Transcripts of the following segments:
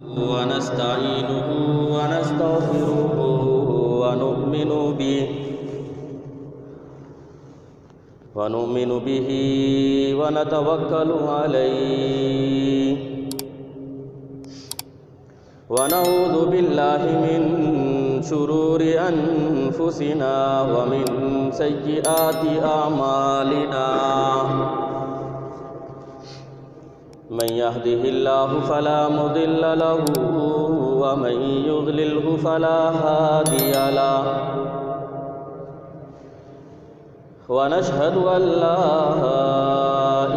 ونستعينه ونستغفره ونؤمن به ونتوكل عليه ونعوذ بالله من شرور أنفسنا ومن سيئات أعمالنا من يهده الله فلا مضل له ومن يضلله فلا هادي له ونشهد أن لا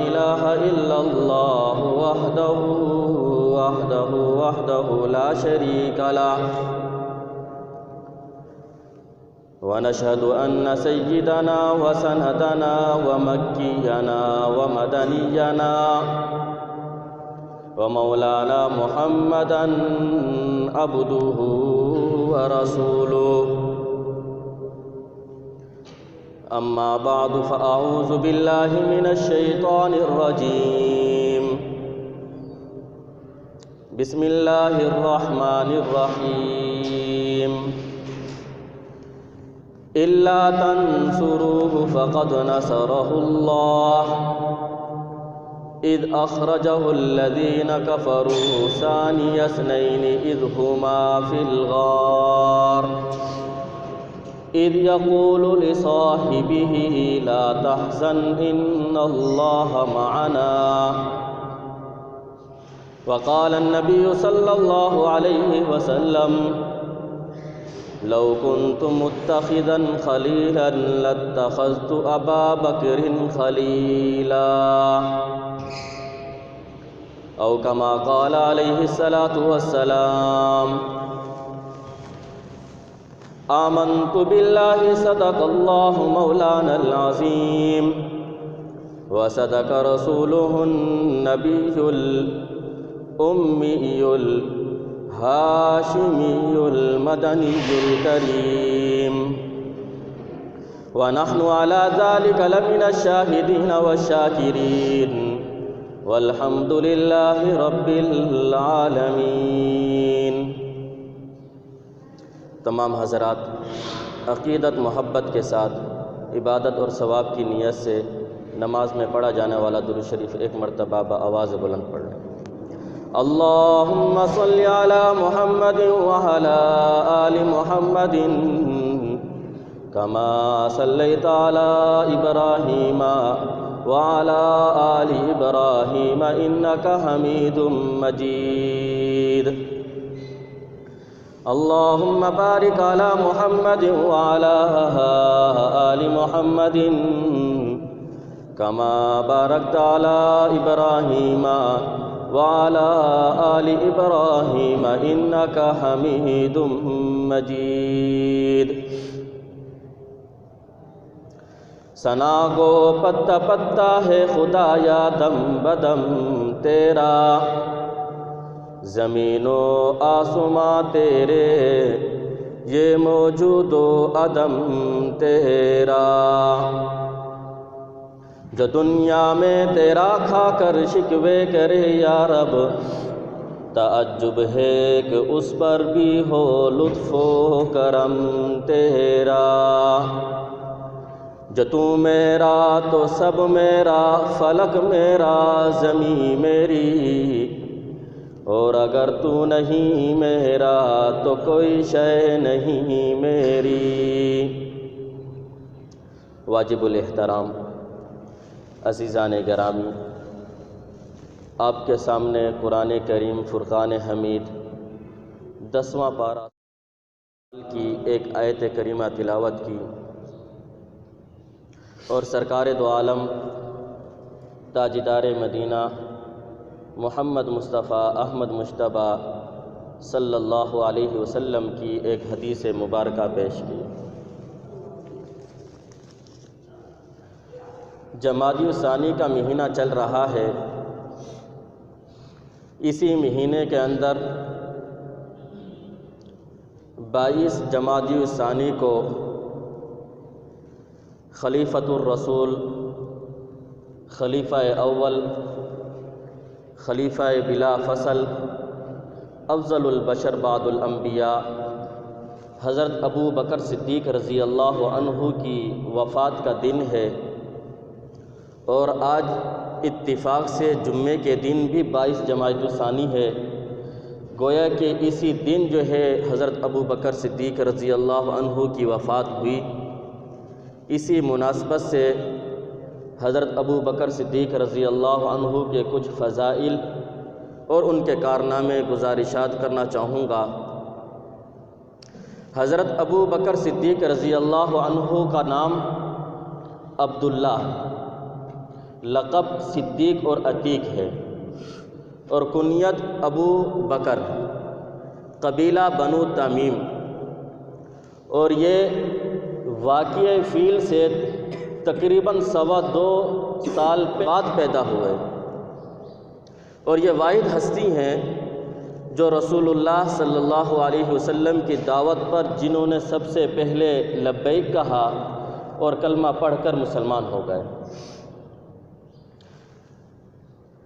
إله إلا الله وحده لا شريك له ونشهد أن سيدنا وسندنا ومكينا ومدنينا ومولانا محمدا عبده ورسوله أما بعد فأعوذ بالله من الشيطان الرجيم بسم الله الرحمن الرحيم إلا تنصروه فقد نصره الله إذ أخرجه الذين كفروا ثاني اثنين إذ هما في الغار إذ يقول لصاحبه لا تحزن إن الله معنا وقال النبي صلى الله عليه وسلم لو كنت متخذا خليلا لاتخذت أبا بكر خليلا أو كما قال عليه الصلاة والسلام آمنت بالله صدق الله مولانا العظيم وصدق رسوله النبي الأمي الهاشمي المدني الكريم ونحن على ذلك لمن الشاهدين والشاكرين والحمد لله رب العالمين۔ تمام حضرات عقیدت محبت کے ساتھ عبادت اور ثواب کی نیت سے نماز میں پڑھا جانے والا درود شریف ایک مرتبہ بآواز بلند پڑھ لیں۔ اللہم صلی علی محمد وعلی آل محمد کما صلیت علی ابراہیم وعلی آل ابراہیم انک حمید مجید۔ اللہم بارک علی محمد وعلی آل محمد کما بارکت علی ابراہیم وعلی آل ابراہیم انک حمید مجید۔ ثنا گو پتا پتا ہے خدایا دم بدم تیرا، زمین و آسماں تیرے یہ موجود و عدم تیرا، جو دنیا میں تیرا کھا کر شکوے کرے یا رب، تعجب ہے کہ اس پر بھی ہو لطف و کرم تیرا، جو تو میرا تو سب میرا، فلک میرا زمین میری، اور اگر تو نہیں میرا تو کوئی شے نہیں میری۔ واجب الاحترام عزیزان گرامی، آپ کے سامنے قرآن کریم فرقان حمید 10واں پارہ کی ایک آیت کریمہ تلاوت کی، اور سرکار دو عالم تاجدار مدینہ محمد مصطفیٰ احمد مجتبیٰ صلی اللہ علیہ وسلم کی ایک حدیث مبارکہ پیش کی۔ جمادی الثانی کا مہینہ چل رہا ہے، اسی مہینے کے اندر 22 جمادی الثانی کو خلیفۃ الرسول، خلیفہ اول، خلیفہ بلا فصل افضل البشر بعد الانبیاء حضرت ابو بکر صدیق رضی اللہ عنہ کی وفات کا دن ہے، اور آج اتفاق سے جمعے کے دن بھی 22 جمادی الثانی ہے۔ گویا کہ اسی دن جو ہے حضرت ابو بکر صدیق رضی اللہ عنہ کی وفات ہوئی۔ اسی مناسبت سے حضرت ابو بکر صدیق رضی اللہ عنہ کے کچھ فضائل اور ان کے کارنامے گزارشات کرنا چاہوں گا۔ حضرت ابو بکر صدیق رضی اللہ عنہ کا نام عبداللہ، لقب صدیق اور عتیق ہے، اور کنیت ابو بکر، قبیلہ بنو تمیم، اور یہ واقعہ فیل سے تقریباً 2.25 سال بعد پیدا ہوئے، اور یہ واحد ہستی ہیں جو رسول اللہ صلی اللہ علیہ وسلم کی دعوت پر جنہوں نے سب سے پہلے لبیک کہا اور کلمہ پڑھ کر مسلمان ہو گئے۔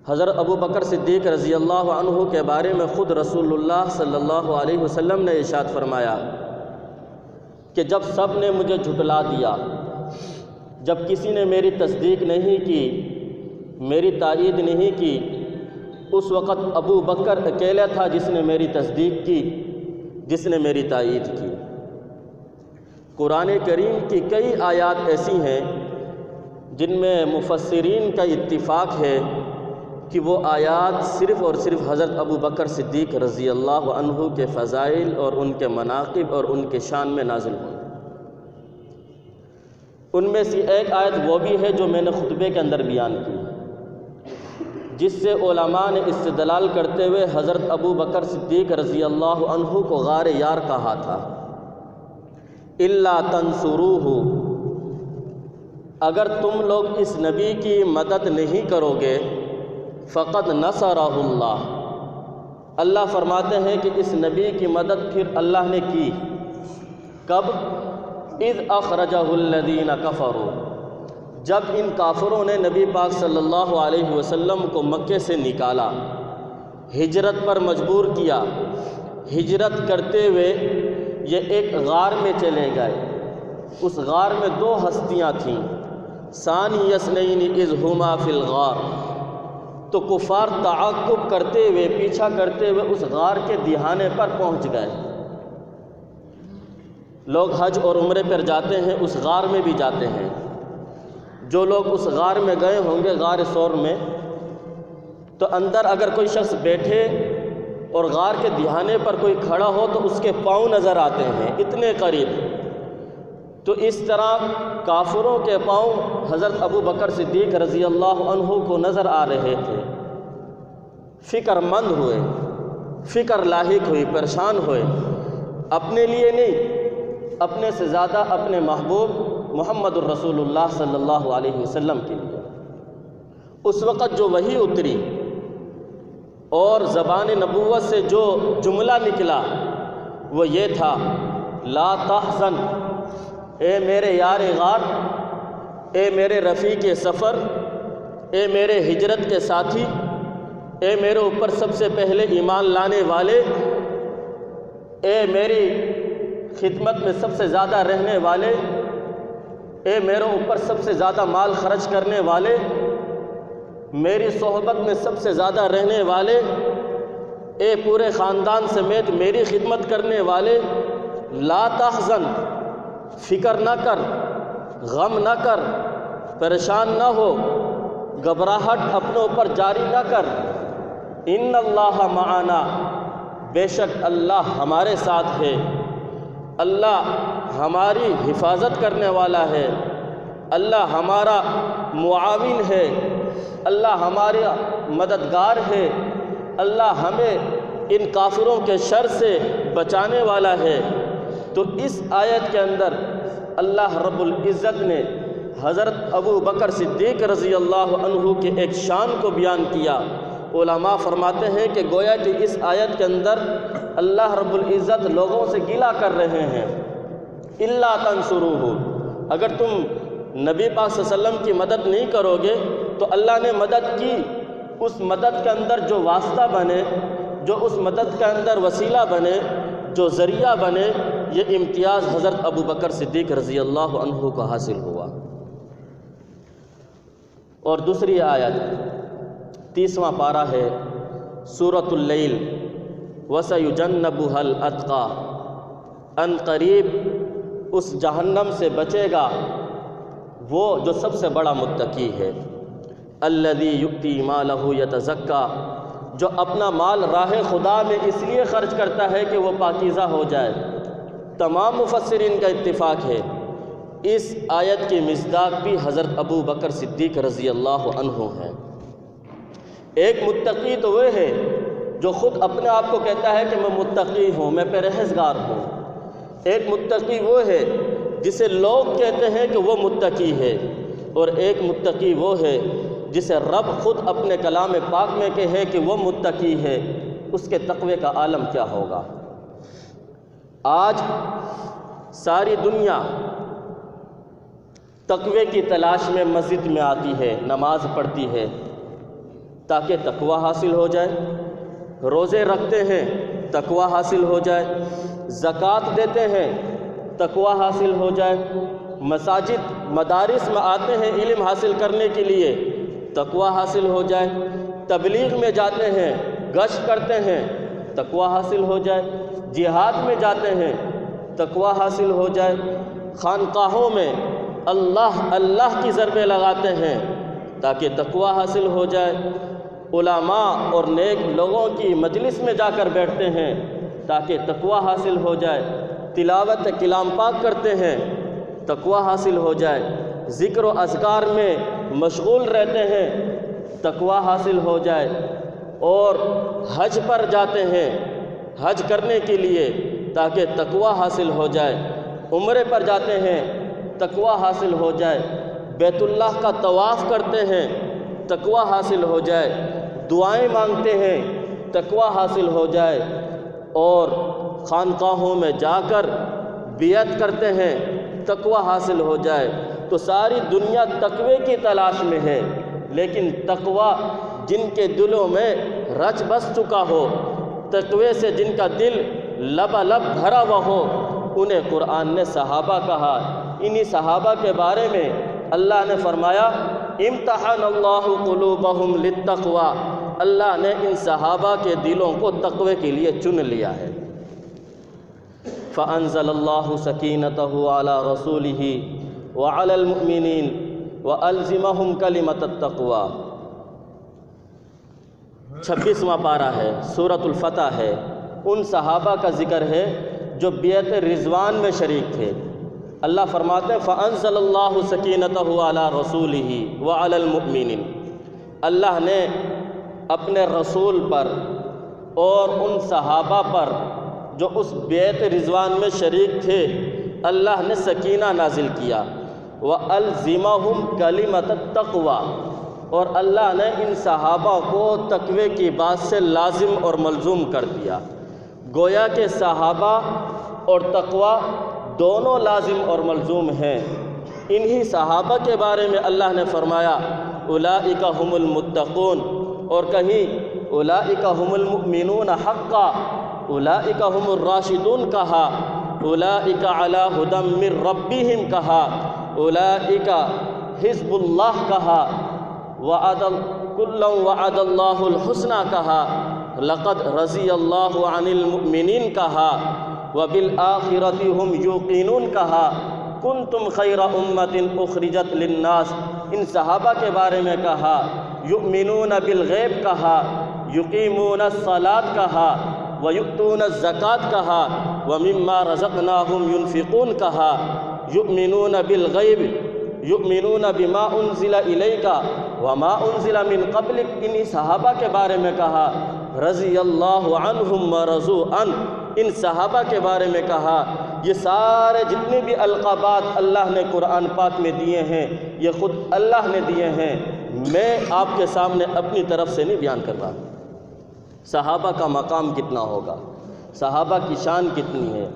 حضرت ابو بکر صدیق رضی اللہ عنہ کے بارے میں خود رسول اللہ صلی اللہ علیہ وسلم نے ارشاد فرمایا کہ جب سب نے مجھے جھٹلا دیا، جب کسی نے میری تصدیق نہیں کی، میری تائید نہیں کی، اس وقت ابو بکر اکیلا تھا جس نے میری تصدیق کی، جس نے میری تائید کی۔ قرآن کریم کی کئی آیات ایسی ہیں جن میں مفسرین کا اتفاق ہے کہ وہ آیات صرف اور صرف حضرت ابو بکر صدیق رضی اللہ عنہ کے فضائل اور ان کے مناقب اور ان کے شان میں نازل ہوئی۔ ان میں سے ایک آیت وہ بھی ہے جو میں نے خطبے کے اندر بیان کی، جس سے علماء نے استدلال کرتے ہوئے حضرت ابو بکر صدیق رضی اللہ عنہ کو غار یار کہا تھا۔ الا تنصروہ، اگر تم لوگ اس نبی کی مدد نہیں کرو گے، فقد نصرہ اللہ، اللہ فرماتے ہیں کہ اس نبی کی مدد پھر اللہ نے کی۔ کب؟ اذ اخرجہ الذین کفروا، جب ان کافروں نے نبی پاک صلی اللہ علیہ وسلم کو مکے سے نکالا، ہجرت پر مجبور کیا۔ ہجرت کرتے ہوئے یہ ایک غار میں چلے گئے۔ اس غار میں 2 ہستیاں تھیں، ثانی اثنین اذ ہما فی الغار، تو کفار تعاقب کرتے ہوئے، پیچھا کرتے ہوئے اس غار کے دہانے پر پہنچ گئے۔ لوگ حج اور عمرے پر جاتے ہیں، اس غار میں بھی جاتے ہیں۔ جو لوگ اس غار میں گئے ہوں گے، غار ثور میں، تو اندر اگر کوئی شخص بیٹھے اور غار کے دہانے پر کوئی کھڑا ہو تو اس کے پاؤں نظر آتے ہیں، اتنے قریب۔ تو اس طرح کافروں کے پاؤں حضرت ابو بکر صدیق رضی اللہ عنہ کو نظر آ رہے تھے۔ فکر مند ہوئے، فکر لاحق ہوئی، پریشان ہوئے، اپنے لیے نہیں، اپنے سے زیادہ اپنے محبوب محمد الرسول اللہ صلی اللہ علیہ وسلم کے لیے۔ اس وقت جو وحی اتری اور زبان نبوت سے جو جملہ نکلا وہ یہ تھا، لا تحزن، اے میرے یار غار، اے میرے رفیق سفر، اے میرے ہجرت کے ساتھی، اے میرے اوپر سب سے پہلے ایمان لانے والے، اے میری خدمت میں سب سے زیادہ رہنے والے، اے میرے اوپر سب سے زیادہ مال خرچ کرنے والے، میری صحبت میں سب سے زیادہ رہنے والے، اے پورے خاندان سمیت میری خدمت کرنے والے، لا تحزن، فکر نہ کر، غم نہ کر، پریشان نہ ہو، گھبراہٹ اپنے اوپر جاری نہ کر، ان اللہ معنا، بے شک اللہ ہمارے ساتھ ہے، اللہ ہماری حفاظت کرنے والا ہے، اللہ ہمارا معاون ہے، اللہ ہمارا مددگار ہے، اللہ ہمیں ان کافروں کے شر سے بچانے والا ہے۔ تو اس آیت کے اندر اللہ رب العزت نے حضرت ابو بکر صدیق رضی اللہ عنہ کے ایک شان کو بیان کیا۔ علماء فرماتے ہیں کہ گویا کہ اس آیت کے اندر اللہ رب العزت لوگوں سے گلہ کر رہے ہیں، الا تنصروہ، اگر تم نبی پاک صلی اللہ علیہ وسلم کی مدد نہیں کرو گے تو اللہ نے مدد کی، اس مدد کے اندر جو واسطہ بنے، جو اس مدد کے اندر وسیلہ بنے، جو ذریعہ بنے، یہ امتیاز حضرت ابو بکر صدیق رضی اللہ عنہ کو حاصل ہوا۔ اور دوسری آیت 30واں پارہ ہے سورۃ اللیل، وَسَيُجَنَّبُهَا الْأَتْقَى، ان قریب اس جہنم سے بچے گا وہ جو سب سے بڑا متقی ہے، الَّذِي يُؤْتِي مَالَهُ يَتَزَكَّى، جو اپنا مال راہ خدا میں اس لیے خرچ کرتا ہے کہ وہ پاکیزہ ہو جائے۔ تمام مفسرین کا اتفاق ہے اس آیت کی مصداق بھی حضرت ابو بکر صدیق رضی اللہ عنہ ہیں۔ ایک متقی تو وہ ہے جو خود اپنے آپ کو کہتا ہے کہ میں متقی ہوں، میں پرہیزگار ہوں۔ ایک متقی وہ ہے جسے لوگ کہتے ہیں کہ وہ متقی ہے، اور ایک متقی وہ ہے جسے رب خود اپنے کلام پاک میں کہے کہ وہ متقی ہے۔ اس کے تقوی کا عالم کیا ہوگا؟ آج ساری دنیا تقوی کی تلاش میں مسجد میں آتی ہے، نماز پڑھتی ہے تاکہ تقوی حاصل ہو جائے، روزے رکھتے ہیں تقوی حاصل ہو جائے، زکوٰۃ دیتے ہیں تقوی حاصل ہو جائے، مساجد مدارس میں آتے ہیں علم حاصل کرنے کے لیے تقوی حاصل ہو جائے، تبلیغ میں جاتے ہیں، گشت کرتے ہیں تقوی حاصل ہو جائے، جہاد میں جاتے ہیں تقوی حاصل ہو جائے، خانقاہوں میں اللہ کی ضربیں لگاتے ہیں تاکہ تقوی حاصل ہو جائے، علماء اور نیک لوگوں کی مجلس میں جا کر بیٹھتے ہیں تاکہ تقوی حاصل ہو جائے، تلاوت کلام پاک کرتے ہیں تقوی حاصل ہو جائے، ذکر و اذکار میں مشغول رہتے ہیں تقوی حاصل ہو جائے، اور حج پر جاتے ہیں حج کرنے کے لیے تاکہ تقوی حاصل ہو جائے، عمرے پر جاتے ہیں تقوی حاصل ہو جائے، بیت اللہ کا طواف کرتے ہیں تقوی حاصل ہو جائے، دعائیں مانگتے ہیں تقوی حاصل ہو جائے، اور خانقاہوں میں جا کر بیعت کرتے ہیں تقوی حاصل ہو جائے۔ تو ساری دنیا تقوی کی تلاش میں ہے، لیکن تقوی جن کے دلوں میں رچ بس چکا ہو، تقوی سے جن کا دل لبالب بھرا ہوا ہو، انہیں قرآن نے صحابہ کہا۔ انہی صحابہ کے بارے میں اللہ نے فرمایا امتحن اللہ قلوبہم للتقوی، اللہ نے ان صحابہ کے دلوں کو تقوی کے لیے چن لیا ہے۔ فأنزل اللہ سکینتہ علی رسولہ وعلی المؤمنین وألزمہم کلمۃ التقوی۔ 26واں پارہ ہے، سورۃ الفتح ہے، ان صحابہ کا ذکر ہے جو بیعت رضوان میں شریک تھے۔ اللہ فرماتے ہیں فأنزل اللہ سکینتہ علی رسولہ وعلی المؤمنین، اللہ نے اپنے رسول پر اور ان صحابہ پر جو اس بیعت رضوان میں شریک تھے، اللہ نے سکینہ نازل کیا۔ وَأَلْزِمَهُمْ كَلِمَةَ التَّقْوَى، اور اللہ نے ان صحابہ کو تقوی کی بات سے لازم اور ملزوم کر دیا۔ گویا کہ صحابہ اور تقوی دونوں لازم اور ملزوم ہیں۔ انہی صحابہ کے بارے میں اللہ نے فرمایا اولئک هم المتقون، اور کہیں اولئک هم المؤمنون حقا، اولئک هم الراشدون کہا، اولئک علی ھدی من ربہم کہا، اولئک حزب اللہ کہا، کلا وعد اللہ الحسنى کہا، لقد رضی اللہ عن المؤمنین کہا، وبالآخرۃ ھم یوقنون کہا، کنتم خیر امۃ اخرجت للناس، ان صحابہ کے بارے میں کہا، یؤمنون بالغیب کہا، یقیمون الصلاۃ کہا، ویؤتون الزکوٰۃ کہا، ومما رزقناہم ینفقون کہا، یؤمنون بالغیب، یؤمنون بما انزل الیک وما انزل من قبلک، انہی صحابہ کے بارے میں کہا، رضی اللہ عنہم ورضوا عنہ، ان صحابہ کے بارے میں کہا۔ یہ سارے جتنے بھی القابات اللہ نے قرآن پاک میں دیے ہیں یہ خود اللہ نے دیے ہیں، میں آپ کے سامنے اپنی طرف سے نہیں بیان کر رہا۔ صحابہ کا مقام کتنا ہوگا، صحابہ کی شان کتنی ہے،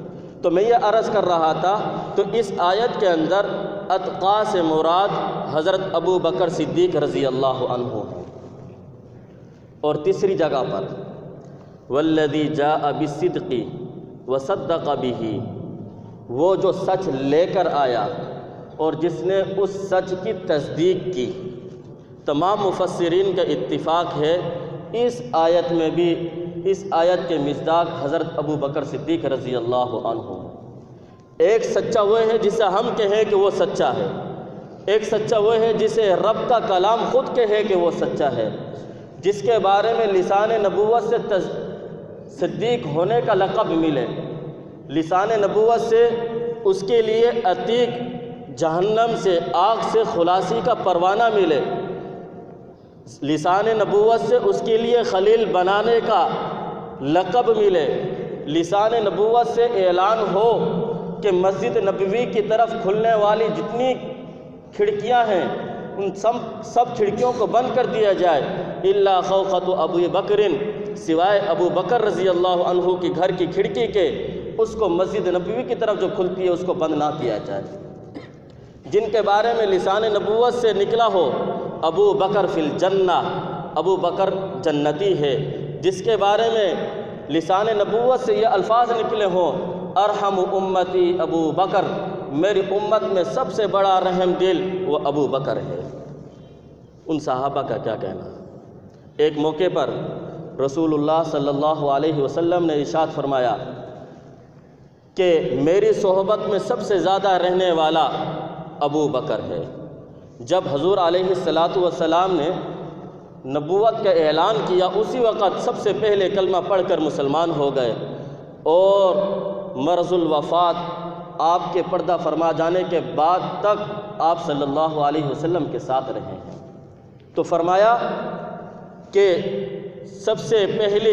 تو میں یہ عرض کر رہا تھا۔ تو اس آیت کے اندر اتقا سے مراد حضرت ابو بکر صدیق رضی اللہ عنہ ہیں، اور تیسری جگہ پر والذی جاء بالصدق وصدق به، وہ جو سچ لے کر آیا اور جس نے اس سچ کی تصدیق کی۔ تمام مفسرین کا اتفاق ہے اس آیت میں بھی، اس آیت کے مصداق حضرت ابو بکر صدیق رضی اللہ عنہ۔ ایک سچا وہ ہے جسے ہم کہیں کہ وہ سچا ہے، ایک سچا وہ ہے جسے رب کا کلام خود کہے کہ وہ سچا ہے، جس کے بارے میں لسان نبوت سے صدیق ہونے کا لقب ملے، لسان نبوت سے اس کے لیے عتیق جہنم سے، آگ سے خلاصی کا پروانہ ملے، لسان نبوت سے اس کے لیے خلیل بنانے کا لقب ملے، لسان نبوت سے اعلان ہو کہ مسجد نبوی کی طرف کھلنے والی جتنی کھڑکیاں ہیں ان سب کھڑکیوں کو بند کر دیا جائے، الا خوخۃ ابو بکر، سوائے ابو بکر رضی اللہ عنہ کی گھر کی کھڑکی کے، اس کو مسجد نبوی کی طرف جو کھلتی ہے اس کو بند نہ کیا جائے۔ جن کے بارے میں لسان نبوت سے نکلا ہو ابو بکر فی الجنہ، ابو بکر جنتی ہے، جس کے بارے میں لسان نبوت سے یہ الفاظ نکلے ہوں ارحم امتی ابو بکر، میری امت میں سب سے بڑا رحم دل وہ ابو بکر ہے۔ ان صحابہ کا کیا کہنا؟ ایک موقع پر رسول اللہ صلی اللہ علیہ وسلم نے ارشاد فرمایا کہ میری صحبت میں سب سے زیادہ رہنے والا ابو بکر ہے۔ جب حضور علیہ السلام نے نبوت کا اعلان کیا، اسی وقت سب سے پہلے کلمہ پڑھ کر مسلمان ہو گئے، اور مرض الوفات آپ کے پردہ فرما جانے کے بعد تک آپ صلی اللہ علیہ وسلم کے ساتھ رہے ہیں۔ تو فرمایا کہ سب سے پہلے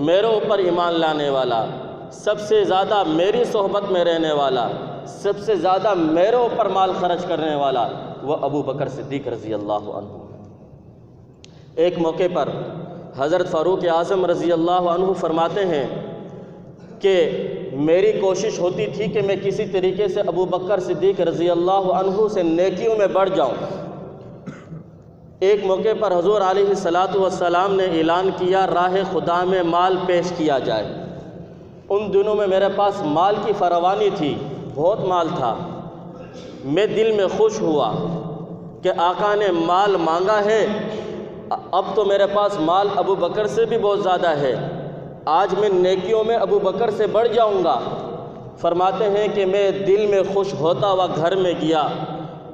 میرے اوپر ایمان لانے والا، سب سے زیادہ میری صحبت میں رہنے والا، سب سے زیادہ میرے اوپر مال خرچ کرنے والا وہ ابو بکر صدیق رضی اللہ عنہ۔ ایک موقع پر حضرت فاروق اعظم رضی اللہ عنہ فرماتے ہیں کہ میری کوشش ہوتی تھی کہ میں کسی طریقے سے ابو بکر صدیق رضی اللہ عنہ سے نیکیوں میں بڑھ جاؤں۔ ایک موقع پر حضور علیہ السلام نے اعلان کیا راہ خدا میں مال پیش کیا جائے۔ ان دنوں میں میرے پاس مال کی فراوانی تھی، بہت مال تھا۔ میں دل میں خوش ہوا کہ آقا نے مال مانگا ہے، اب تو میرے پاس مال ابو بکر سے بھی بہت زیادہ ہے، آج میں نیکیوں میں ابو بکر سے بڑھ جاؤں گا۔ فرماتے ہیں کہ میں دل میں خوش ہوتا ہوا گھر میں گیا،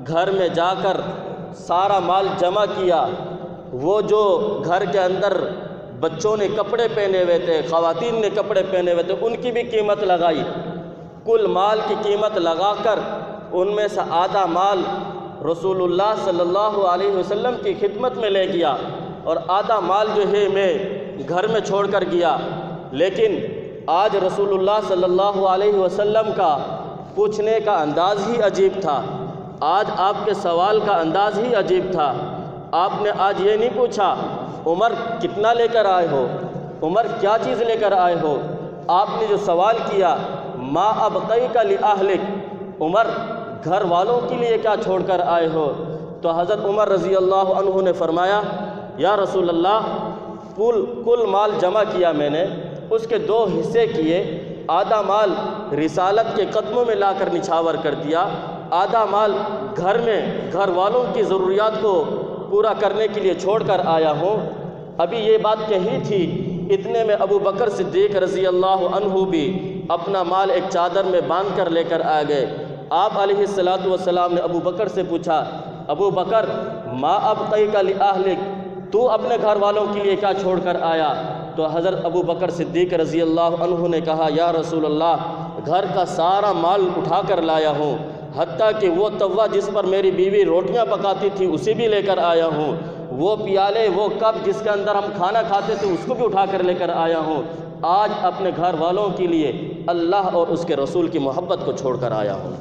گھر میں جا کر سارا مال جمع کیا۔ وہ جو گھر کے اندر بچوں نے کپڑے پہنے ہوئے تھے، خواتین نے کپڑے پہنے ہوئے تھے، ان کی بھی قیمت لگائی۔ کل مال کی قیمت لگا کر ان میں سے آدھا مال رسول اللہ صلی اللہ علیہ وسلم کی خدمت میں لے گیا، اور آدھا مال جو ہے میں گھر میں چھوڑ کر گیا۔ لیکن آج رسول اللہ صلی اللہ علیہ وسلم کا پوچھنے کا انداز ہی عجیب تھا، آج آپ کے سوال کا انداز ہی عجیب تھا۔ آپ نے آج یہ نہیں پوچھا عمر کتنا لے کر آئے ہو، عمر کیا چیز لے کر آئے ہو، آپ نے جو سوال کیا ما ابقیک لأہلک، عمر گھر والوں کے لیے کیا چھوڑ کر آئے ہو؟ تو حضرت عمر رضی اللہ عنہ نے فرمایا یا رسول اللہ، کل مال جمع کیا میں نے، اس کے 2 حصے کیے، آدھا مال رسالت کے قدموں میں لا کر نچھاور کر دیا، آدھا مال گھر میں گھر والوں کی ضروریات کو پورا کرنے کے لیے چھوڑ کر آیا ہوں۔ ابھی یہ بات کہی تھی، اتنے میں ابو بکر صدیق رضی اللہ عنہ بھی اپنا مال ایک چادر میں باندھ کر لے کر آ گئے۔ آپ علیہ السلام نے ابو بکر سے پوچھا ابو بکر ما ابقیک لأہلک، تو اپنے گھر والوں کے لیے کیا چھوڑ کر آیا؟ تو حضرت ابو بکر صدیق رضی اللہ عنہ نے کہا یا رسول اللہ، گھر کا سارا مال اٹھا کر لایا ہوں، حتیٰ کہ وہ توا جس پر میری بیوی روٹیاں پکاتی تھی اسے بھی لے کر آیا ہوں، وہ پیالے وہ کپ جس کے اندر ہم کھانا کھاتے تھے اس کو بھی اٹھا کر لے کر آیا ہوں، آج اپنے گھر والوں کے لیے اللہ اور اس کے رسول کی محبت کو چھوڑ کر آیا ہوں۔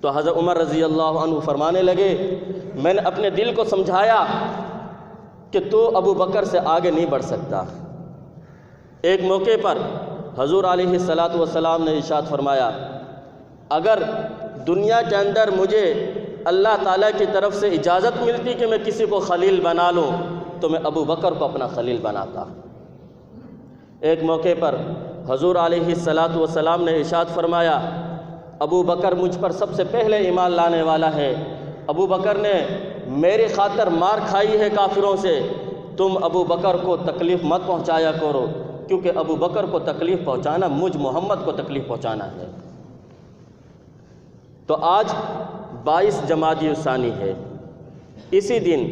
تو حضرت عمر رضی اللہ عنہ فرمانے لگے میں نے اپنے دل کو سمجھایا کہ تو ابو بکر سے آگے نہیں بڑھ سکتا۔ ایک موقع پر حضور علیہ السلام نے ارشاد فرمایا اگر دنیا کے اندر مجھے اللہ تعالیٰ کی طرف سے اجازت ملتی کہ میں کسی کو خلیل بنا لوں تو میں ابو بکر کو اپنا خلیل بناتا۔ ایک موقع پر حضور علیہ الصلاۃ والسلام نے ارشاد فرمایا ابو بکر مجھ پر سب سے پہلے ایمان لانے والا ہے، ابو بکر نے میری خاطر مار کھائی ہے کافروں سے، تم ابو بکر کو تکلیف مت پہنچایا کرو، کیونکہ ابو بکر کو تکلیف پہنچانا مجھ محمد کو تکلیف پہنچانا ہے۔ تو آج 22 جمادی الثانی ہے، اسی دن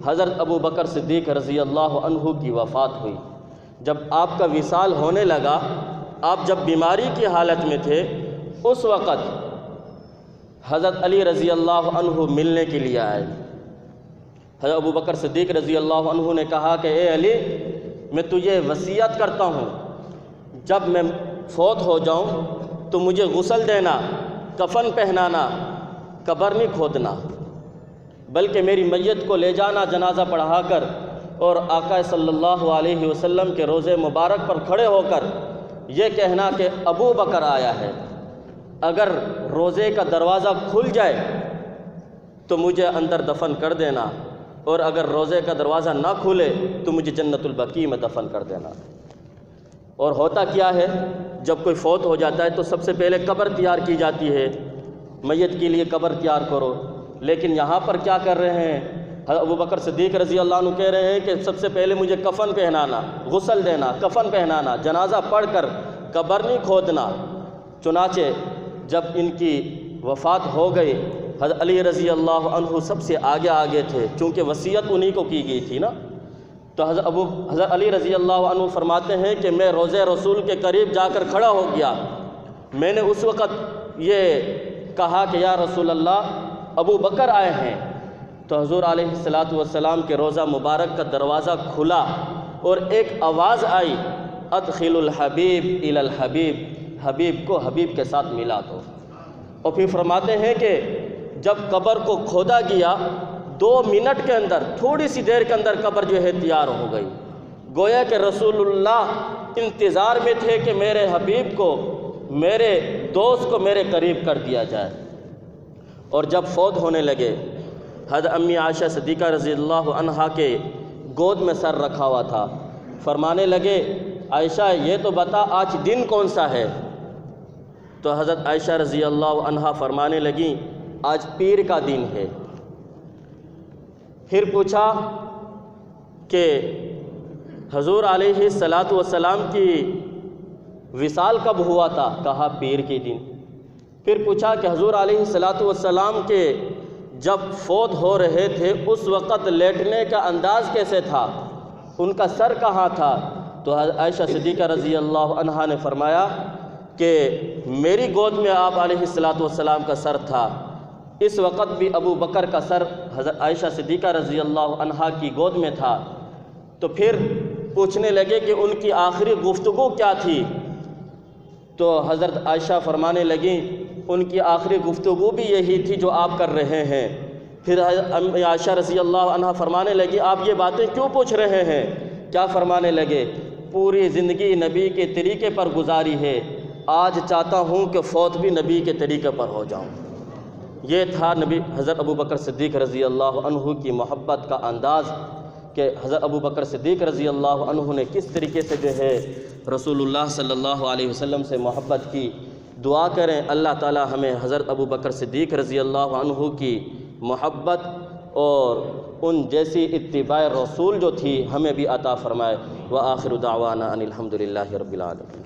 حضرت ابو بکر صدیق رضی اللہ عنہ کی وفات ہوئی۔ جب آپ کا وصال ہونے لگا، آپ جب بیماری کی حالت میں تھے، اس وقت حضرت علی رضی اللہ عنہ ملنے کے لیے آئے۔ حضرت ابو بکر صدیق رضی اللہ عنہ نے کہا کہ اے علی، میں تجھے وصیت کرتا ہوں، جب میں فوت ہو جاؤں تو مجھے غسل دینا، کفن پہنانا، قبر نہیں کھودنا، بلکہ میری میت کو لے جانا جنازہ پڑھا کر، اور آقا صلی اللہ علیہ وسلم کے روضے مبارک پر کھڑے ہو کر یہ کہنا کہ ابو بکر آیا ہے۔ اگر روضے کا دروازہ کھل جائے تو مجھے اندر دفن کر دینا، اور اگر روضے کا دروازہ نہ کھلے تو مجھے جنت البقیع میں دفن کر دینا۔ اور ہوتا کیا ہے، جب کوئی فوت ہو جاتا ہے تو سب سے پہلے قبر تیار کی جاتی ہے، میت کے لیے قبر تیار کرو، لیکن یہاں پر کیا کر رہے ہیں، ابو بکر صدیق رضی اللہ عنہ کہہ رہے ہیں کہ سب سے پہلے مجھے کفن پہنانا، غسل دینا، کفن پہنانا، جنازہ پڑھ کر قبر نہیں کھودنا۔ چنانچہ جب ان کی وفات ہو گئی، حضرت علی رضی اللہ عنہ سب سے آگے تھے، چونکہ وصیت انہی کو کی گئی تھی نا۔ تو حضرت علی رضی اللہ عنہ فرماتے ہیں کہ میں روضہ رسول کے قریب جا کر کھڑا ہو گیا، میں نے اس وقت یہ کہا کہ یا رسول اللہ، ابو بکر آئے ہیں۔ تو حضور علیہ الصلاۃ والسلام کے روضہ مبارک کا دروازہ کھلا اور ایک آواز آئی، ادخل الحبیب الی الحبیب، حبیب کو حبیب کے ساتھ ملا دو۔ اور پھر فرماتے ہیں کہ جب قبر کو کھودا گیا، 2 منٹ کے اندر، تھوڑی سی دیر کے اندر قبر جو ہے تیار ہو گئی، گویا کہ رسول اللہ انتظار میں تھے کہ میرے حبیب کو، میرے دوست کو میرے قریب کر دیا جائے۔ اور جب فوت ہونے لگے، حضرت امی عائشہ صدیقہ رضی اللہ عنہا کے گود میں سر رکھا ہوا تھا، فرمانے لگے عائشہ یہ تو بتا آج دن کون سا ہے؟ تو حضرت عائشہ رضی اللہ عنہا فرمانے لگیں آج پیر کا دن ہے۔ پھر پوچھا کہ حضور علیہ الصلاۃ والسلام کی وصال کب ہوا تھا؟ کہا پیر کے دن۔ پھر پوچھا کہ حضور علیہ الصلاۃ والسلام کے جب فوت ہو رہے تھے اس وقت لیٹنے کا انداز کیسے تھا، ان کا سر کہاں تھا؟ تو عائشہ صدیقہ رضی اللہ عنہا نے فرمایا کہ میری گود میں آپ علیہ الصلاۃ والسلام کا سر تھا، اس وقت بھی ابو بکر کا سر حضرت عائشہ صدیقہ رضی اللہ عنہا کی گود میں تھا۔ تو پھر پوچھنے لگے کہ ان کی آخری گفتگو کیا تھی؟ تو حضرت عائشہ فرمانے لگیں ان کی آخری گفتگو بھی یہی تھی جو آپ کر رہے ہیں۔ پھر حضرت عائشہ رضی اللہ عنہا فرمانے لگی آپ یہ باتیں کیوں پوچھ رہے ہیں؟ کیا فرمانے لگے؟ پوری زندگی نبی کے طریقے پر گزاری ہے، آج چاہتا ہوں کہ فوت بھی نبی کے طریقے پر ہو جاؤں۔ یہ تھا نبی حضرت ابو بکر صدیق رضی اللہ عنہ کی محبت کا انداز کہ حضرت ابو بکر صدیق رضی اللہ عنہ نے کس طریقے سے جو ہے رسول اللہ صلی اللہ علیہ وسلم سے محبت کی۔ دعا کریں اللہ تعالی ہمیں حضرت ابو بکر صدیق رضی اللہ عنہ کی محبت اور ان جیسی اتباع رسول جو تھی ہمیں بھی عطا فرمائے۔ وآخر دعوانا ان الحمد للہ رب العالمین۔